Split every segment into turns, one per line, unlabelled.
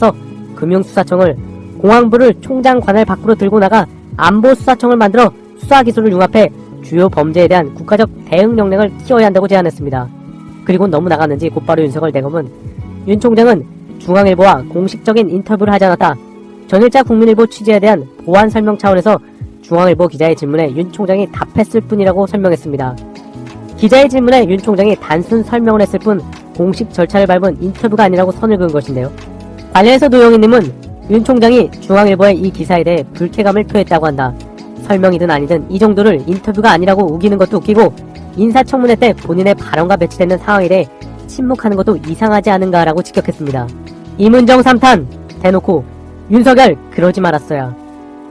따라서 금융수사청을 공안부를 총장 관할 밖으로 들고 나가 안보수사청을 만들어 수사기술을 융합해 주요 범죄에 대한 국가적 대응 역량을 키워야 한다고 제안했습니다. 그리고 너무 나갔는지 곧바로 윤석열 대검은 윤 총장은 중앙일보와 공식적인 인터뷰를 하지 않았다. 전일자 국민일보 취재에 대한 보안 설명 차원에서 중앙일보 기자의 질문에 윤 총장이 답했을 뿐이라고 설명했습니다. 기자의 질문에 윤 총장이 단순 설명을 했을 뿐 공식 절차를 밟은 인터뷰가 아니라고 선을 그은 것인데요. 관련해서 노영희님은 윤 총장이 중앙일보의 이 기사에 대해 불쾌감을 표했다고 한다. 설명이든 아니든 이 정도를 인터뷰가 아니라고 우기는 것도 웃기고 인사청문회 때 본인의 발언과 배치되는 상황에 대해 침묵하는 것도 이상하지 않은가라고 직격했습니다. 이문정 3탄 대놓고 윤석열 그러지 말았어야.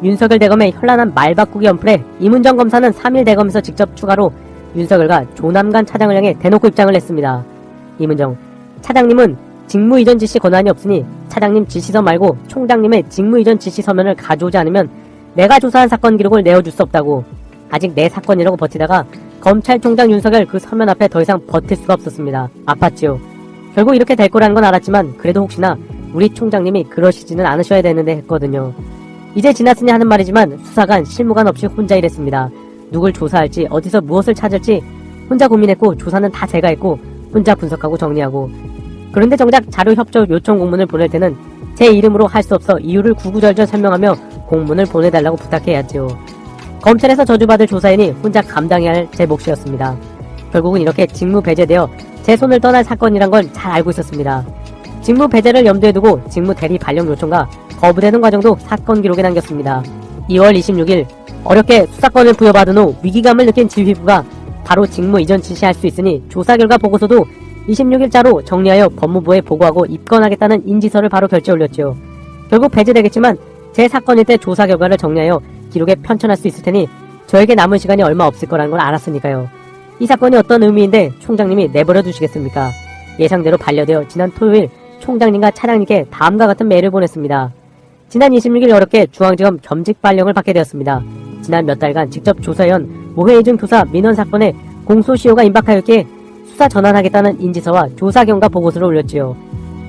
윤석열 대검의 현란한 말바꾸기 언플에 이문정 검사는 3일 대검에서 직접 추가로 윤석열과 조남관 차장을 향해 대놓고 입장을 냈습니다. 이문정 차장님은 직무이전 지시 권한이 없으니 차장님 지시서 말고 총장님의 직무이전 지시 서면을 가져오지 않으면 내가 조사한 사건 기록을 내어줄 수 없다고. 아직 내 사건이라고 버티다가 검찰총장 윤석열 그 서면 앞에 더 이상 버틸 수가 없었습니다. 아팠지요. 결국 이렇게 될 거라는 건 알았지만 그래도 혹시나 우리 총장님이 그러시지는 않으셔야 되는데 했거든요. 이제 지났으니 하는 말이지만 수사관, 실무관 없이 혼자 일했습니다. 누굴 조사할지 어디서 무엇을 찾을지 혼자 고민했고 조사는 다 제가 했고 혼자 분석하고 정리하고. 그런데 정작 자료 협조 요청 공문을 보낼 때는 제 이름으로 할 수 없어 이유를 구구절절 설명하며 공문을 보내달라고 부탁해야 했지요. 검찰에서 저주받을 조사인이 혼자 감당해야 할 제 몫이었습니다. 결국은 이렇게 직무 배제되어 제 손을 떠날 사건이란 걸 잘 알고 있었습니다. 직무 배제를 염두에 두고 직무 대리 발령 요청과 거부되는 과정도 사건 기록에 남겼습니다. 2월 26일 어렵게 수사권을 부여받은 후 위기감을 느낀 지휘부가 바로 직무 이전 지시할 수 있으니 조사 결과 보고서도 26일자로 정리하여 법무부에 보고하고 입건하겠다는 인지서를 바로 결제 올렸죠. 결국 배제되겠지만 제 사건일 때 조사 결과를 정리하여 기록에 편찬할 수 있을 테니 저에게 남은 시간이 얼마 없을 거라는 걸 알았으니까요. 이 사건이 어떤 의미인데 총장님이 내버려 두시겠습니까? 예상대로 반려되어 지난 토요일 총장님과 차장님께 다음과 같은 메일을 보냈습니다. 지난 26일 어렵게 중앙지검 겸직 발령을 받게 되었습니다. 지난 몇 달간 직접 조사해온 모해이중 교사 민원 사건에 공소시효가 임박하였기에 수사 전환하겠다는 인지서와 조사 경과 보고서를 올렸지요.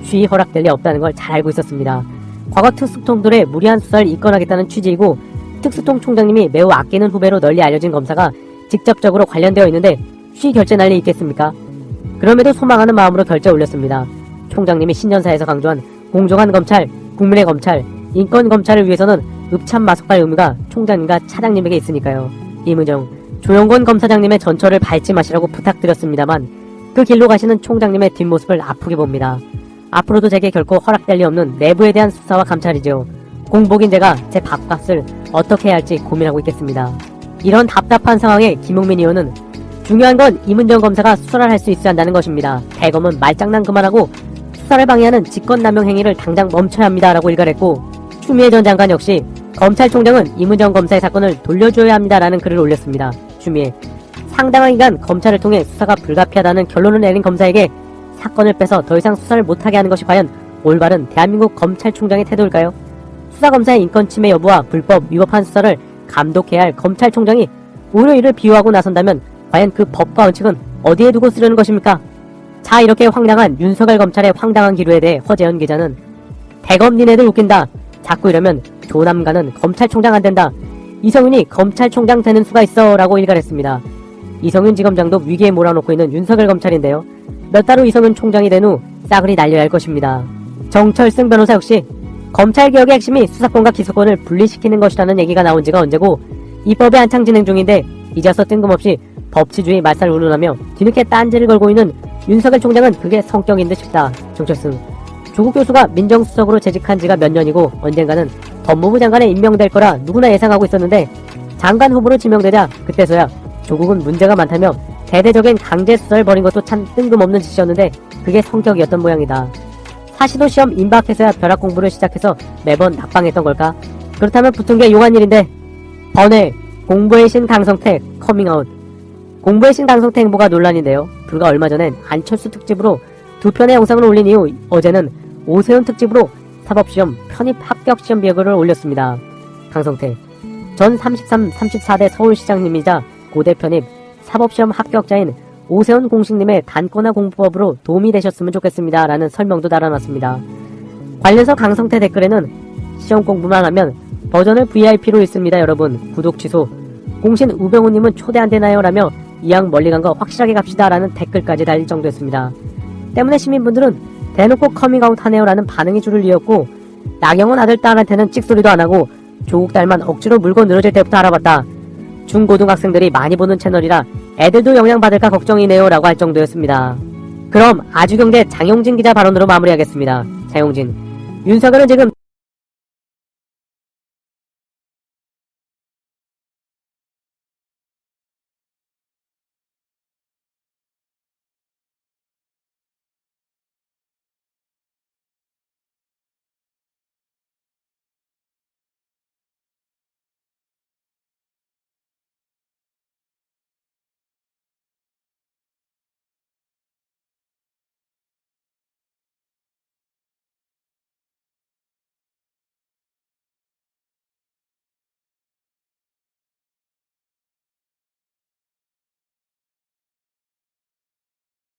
쉬이 허락될 리 없다는 걸 잘 알고 있었습니다. 과거 특수통들의 무리한 수사를 이끌어가겠다는 취지이고 특수통 총장님이 매우 아끼는 후배로 널리 알려진 검사가 직접적으로 관련되어 있는데 쉬 결제 날 리 있겠습니까? 그럼에도 소망하는 마음으로 결제 올렸습니다. 총장님이 신년사에서 강조한 공정한 검찰, 국민의 검찰, 인권 검찰을 위해서는 읍참마속할 의무가 총장님과 차장님에게 있으니까요. 이문정, 조영권 검사장님의 전철을 밟지 마시라고 부탁드렸습니다만 그 길로 가시는 총장님의 뒷모습을 아프게 봅니다. 앞으로도 제게 결코 허락될 리 없는 내부에 대한 수사와 감찰이죠. 공복인 제가 제 밥값을 어떻게 해야 할지 고민하고 있겠습니다. 이런 답답한 상황에 김용민 의원은 중요한 건 이문정 검사가 수사를 할 수 있어야 한다는 것입니다. 대검은 말장난 그만하고 수사를 방해하는 직권남용 행위를 당장 멈춰야 합니다. 라고 일갈했고 추미애 전 장관 역시 검찰총장은 이문정 검사의 사건을 돌려줘야 합니다라는 글을 올렸습니다. 추미애, 상당한 기간 검찰을 통해 수사가 불가피하다는 결론을 내린 검사에게 사건을 빼서 더 이상 수사를 못하게 하는 것이 과연 올바른 대한민국 검찰총장의 태도일까요? 수사검사의 인권침해 여부와 불법 위법한 수사를 감독해야 할 검찰총장이 오히려 이를 비호하고 나선다면 과연 그 법과 원칙은 어디에 두고 쓰려는 것입니까? 자, 이렇게 황당한 윤석열 검찰의 황당한 기류에 대해 허재현 기자는 대검 니네들 웃긴다. 자꾸 이러면 조남관은 검찰총장 안된다. 이성윤이 검찰총장 되는 수가 있어 라고 일갈했습니다. 이성윤 지검장도 위기에 몰아놓고 있는 윤석열 검찰인데요. 몇 달 후 이성윤 총장이 된 후 싸그리 날려야 할 것입니다. 정철승 변호사 역시 검찰개혁의 핵심이 수사권과 기소권을 분리시키는 것이라는 얘기가 나온 지가 언제고 입법이 한창 진행 중인데 이제서 뜬금없이 법치주의 말살을 운운하며 뒤늦게 딴지를 걸고 있는 윤석열 총장은 그게 성격인 듯 싶다. 정철승, 조국 교수가 민정수석으로 재직한 지가 몇 년이고 언젠가는 법무부 장관에 임명될 거라 누구나 예상하고 있었는데 장관 후보로 지명되자 그때서야 조국은 문제가 많다며 대대적인 강제 수사를 벌인 것도 참 뜬금없는 짓이었는데 그게 성격이었던 모양이다. 사시도 시험 임박해서야 벼락 공부를 시작해서 매번 낙방했던 걸까? 그렇다면 붙은 게 용한 일인데 번외 공부의 신 강성택 커밍아웃. 공부의 신 강성택 행보가 논란인데요. 불과 얼마 전엔 안철수 특집으로 2편의 영상을 올린 이후 어제는 오세훈 특집으로 사법시험 편입 합격시험 비결을 올렸습니다. 강성택 전 33, 34대 서울시장님이자 고대 편입 사법시험 합격자인 오세훈 공식님의 단권화 공부법으로 도움이 되셨으면 좋겠습니다. 라는 설명도 달아놨습니다. 관련해서 강성태 댓글에는 시험 공부만 하면 버전을 VIP로 읽습니다 여러분. 구독 취소. 공신 우병우님은 초대 안 되나요? 라며 이왕 멀리 간 거 확실하게 갑시다 라는 댓글까지 달릴 정도였습니다. 때문에 시민분들은 대놓고 커밍아웃 하네요 라는 반응이 줄을 이었고, 나경원 아들 딸한테는 찍소리도 안 하고 조국 딸만 억지로 물고 늘어질 때부터 알아봤다. 중고등학생들이 많이 보는 채널이라 애들도 영향받을까 걱정이네요 라고 할 정도였습니다. 그럼 아주경제 장용진 기자 발언으로 마무리하겠습니다. 장용진. 윤석열은 지금